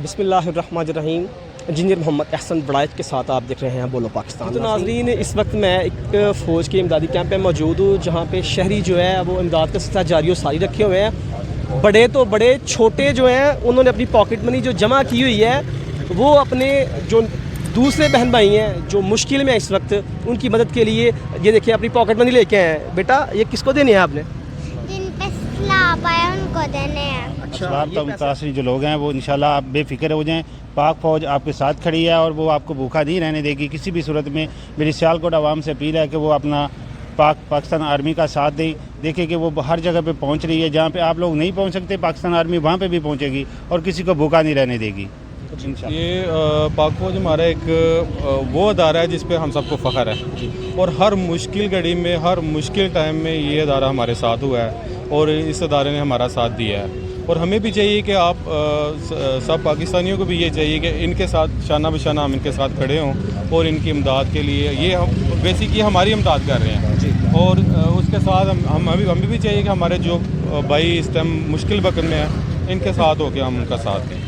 بسم اللہ الرحمن الرحیم۔ انجینئر محمد احسن بڑائچ کے ساتھ آپ دیکھ رہے ہیں بولو پاکستان۔ تو ناظرین، اس وقت میں ایک فوج کے امدادی کیمپ پہ موجود ہوں، جہاں پہ شہری جو ہے وہ امداد کا سلسلہ جاری و ساری رکھے ہوئے ہیں۔ بڑے تو بڑے، چھوٹے جو ہیں انہوں نے اپنی پاکٹ منی جو جمع کی ہوئی ہے وہ اپنے جو دوسرے بہن بھائی ہیں جو مشکل میں اس وقت، ان کی مدد کے لیے یہ دیکھیں اپنی پاکٹ منی لے کے آئے ہیں۔ بیٹا یہ کس کو دینے ہیں آپ نے؟ جن پہ سیلاب آیا ان کو دینے ہیں۔ سیلاب کا متاثر جو لوگ ہیں وہ انشاءاللہ آپ بے فکر ہو جائیں، پاک فوج آپ کے ساتھ کھڑی ہے اور وہ آپ کو بھوکا نہیں رہنے دے گی کسی بھی صورت میں۔ میری سیالکوٹ عوام سے اپیل ہے کہ وہ اپنا پاکستان آرمی کا ساتھ دیں۔ دیکھیں کہ وہ ہر جگہ پہ پہنچ رہی ہے، جہاں پہ آپ لوگ نہیں پہنچ سکتے پاکستان آرمی وہاں پہ بھی پہنچے گی اور کسی کو بھوکا نہیں رہنے دے گی۔ یہ پاک فوج ہمارا ایک وہ ادارہ ہے جس پہ ہم سب کو فخر ہے، اور ہر مشکل گھڑی میں، ہر مشکل ٹائم میں یہ ادارہ ہمارے ساتھ ہوا ہے اور اس ادارے نے ہمارا ساتھ دیا ہے۔ اور ہمیں بھی چاہیے کہ آپ سب پاکستانیوں کو بھی یہ چاہیے کہ ان کے ساتھ شانہ بشانہ ہم ان کے ساتھ کھڑے ہوں اور ان کی امداد کے لیے، یہ ہم بیسکلی ہماری امداد کر رہے ہیں، اور اس کے ساتھ ہمیں بھی چاہیے کہ ہمارے جو بھائی اس ٹائم مشکل وقت میں ہیں ان کے ساتھ ہو کے ہم ان کا ساتھ دیں۔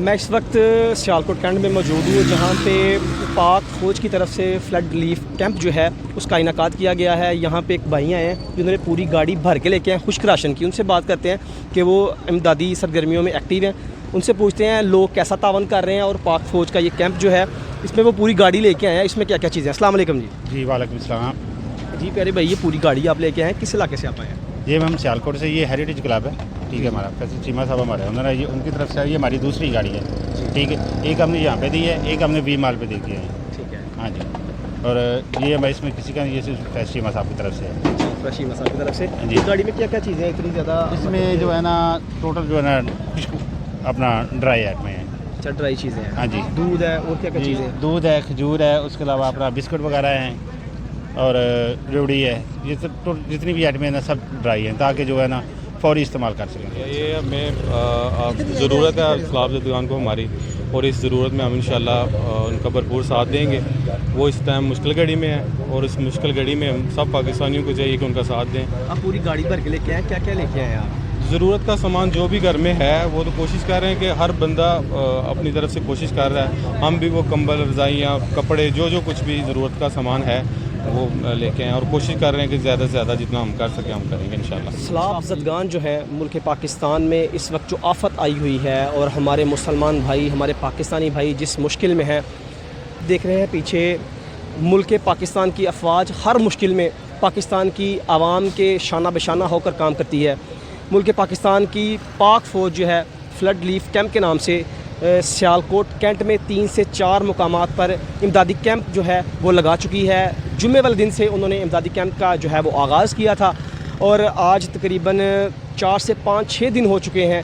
میں اس وقت سیالکوٹ کینٹ میں موجود ہوں، جہاں پہ پاک فوج کی طرف سے فلڈ ریلیف کیمپ جو ہے اس کا انعقاد کیا گیا ہے۔ یہاں پہ ایک بھائی آئے ہیں جنہوں نے پوری گاڑی بھر کے لے کے آئے خشک راشن کی۔ ان سے بات کرتے ہیں کہ وہ امدادی سرگرمیوں میں ایکٹیو ہیں، ان سے پوچھتے ہیں لوگ کیسا تعاون کر رہے ہیں، اور پاک فوج کا یہ کیمپ جو ہے اس میں وہ پوری گاڑی لے کے آئے ہیں، اس میں کیا کیا چیزیں ہیں۔ السلام علیکم جی۔ جی وعلیکم السلام۔ جی پیارے بھائی، یہ پوری گاڑی آپ لے کے آئے ہیں، کس علاقے سے آپ آئے ہیں؟ یہ ہم سیالکوٹ سے، یہ ہیریٹیج کلب ہے، ٹھیک ہے، ہمارا فیصل چیمہ صاحب ہمارے انہوں نے ان کی طرف سے، یہ ہماری دوسری گاڑی ہے، ٹھیک ہے، ایک ہم نے یہاں پہ دی ہے، ایک ہم نے وی مال پہ دے دی ہے، ٹھیک ہے، ہاں جی۔ اور یہ ہمیں اس میں کسی کا یہ صرف فیصل چیمہ صاحب کی طرف سے ہے، فیصل چیمہ صاحب کی طرف سے۔ جی۔ اس گاڑی میں کیا کیا چیزیں ہیں اتنی زیادہ؟ اس میں جو ہے نا ٹوٹل جو ہے نا اپنا ڈرائی ایٹ میں ہے، اچھا ڈرائی چیزیں ہیں، ہاں جی، دودھ ہے، اور کیا کیا چیزیں ہیں؟ دودھ ہے، کھجور ہے، اس کے علاوہ اپنا بسکٹ وغیرہ ہیں اور ریوڑی ہے، یہ سب جتنی بھی آئٹمیں ہیں نا سب ڈرائی ہیں تاکہ جو ہے نا فوری استعمال کر سکیں۔ یہ ہمیں ضرورت ہے سیلاب زدگان کو ہماری، اور اس ضرورت میں ہم انشاءاللہ ان کا بھرپور ساتھ دیں گے۔ وہ اس ٹائم مشکل گھڑی میں ہے اور اس مشکل گھڑی میں ہم سب پاکستانیوں کو چاہیے کہ ان کا ساتھ دیں۔ آپ پوری گاڑی بھر کے لے کے آئے ہیں، کیا کیا لے کے آئے ہیں آپ؟ ضرورت کا سامان جو بھی گھر میں ہے وہ تو کوشش کر رہے ہیں کہ ہر بندہ اپنی طرف سے کوشش کر رہا ہے، ہم بھی وہ کمبل، رضائیاں، کپڑے، جو کچھ بھی ضرورت کا سامان ہے وہ لے کے آئیں، اور کوشش کر رہے ہیں کہ زیادہ سے زیادہ جتنا ہم کر سکیں ہم کریں گے انشاءاللہ۔ سیلاب زدگان جو ہے ملک پاکستان میں اس وقت جو آفت آئی ہوئی ہے، اور ہمارے مسلمان بھائی، ہمارے پاکستانی بھائی جس مشکل میں ہیں، دیکھ رہے ہیں پیچھے ملک پاکستان کی افواج ہر مشکل میں پاکستان کی عوام کے شانہ بشانہ ہو کر کام کرتی ہے۔ ملک پاکستان کی پاک فوج جو ہے فلڈ ریلیف کیمپ کے نام سے سیالکوٹ کینٹ میں 3 سے 4 مقامات پر امدادی کیمپ جو ہے وہ لگا چکی ہے۔ جمعے والے دن سے انہوں نے امدادی کیمپ کا جو ہے وہ آغاز کیا تھا، اور آج تقریباً 4 سے 5-6 دن ہو چکے ہیں۔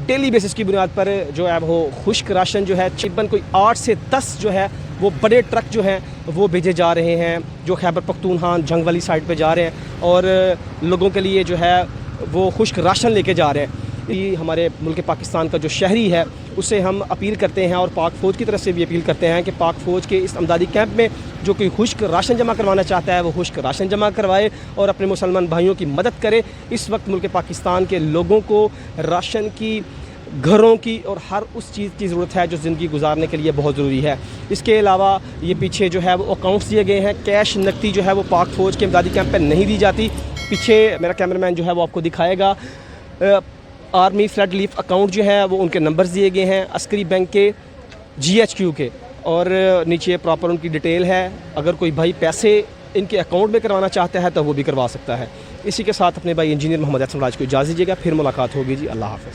ڈیلی بیسس کی بنیاد پر جو ہے وہ خشک راشن جو ہے تقریباً کوئی 8 سے 10 جو ہے وہ بڑے ٹرک جو ہیں وہ بھیجے جا رہے ہیں، جو خیبر پختونخوا جنگ والی سائڈ پہ جا رہے ہیں، اور لوگوں کے لیے جو ہے وہ خشک راشن لے کے جا رہے ہیں۔ یہ ہمارے ملک پاکستان کا جو شہری ہے اسے ہم اپیل کرتے ہیں، اور پاک فوج کی طرف سے بھی اپیل کرتے ہیں کہ پاک فوج کے اس امدادی کیمپ میں جو کوئی خشک راشن جمع کروانا چاہتا ہے وہ خشک راشن جمع کروائے اور اپنے مسلمان بھائیوں کی مدد کرے۔ اس وقت ملک پاکستان کے لوگوں کو راشن کی، گھروں کی، اور ہر اس چیز کی ضرورت ہے جو زندگی گزارنے کے لیے بہت ضروری ہے۔ اس کے علاوہ یہ پیچھے جو ہے وہ اکاؤنٹس دیے گئے ہیں، کیش نقدی جو ہے وہ پاک فوج کے امدادی کیمپ پہ نہیں دی جاتی۔ پیچھے میرا کیمرہ مین جو ہے وہ آپ کو دکھائے گا، آرمی فلڈ ریلیف اکاؤنٹ جو ہے وہ ان کے نمبرز دیے گئے ہیں، عسکری بینک کے، GHQ کے، اور نیچے پراپر ان کی ڈیٹیل ہے۔ اگر کوئی بھائی پیسے ان کے اکاؤنٹ میں کروانا چاہتا ہے تو وہ بھی کروا سکتا ہے۔ اسی کے ساتھ اپنے بھائی انجینئر محمد احسن بڑائچ کو اجازت دیجیے گا، پھر ملاقات ہوگی جی، اللہ حافظ۔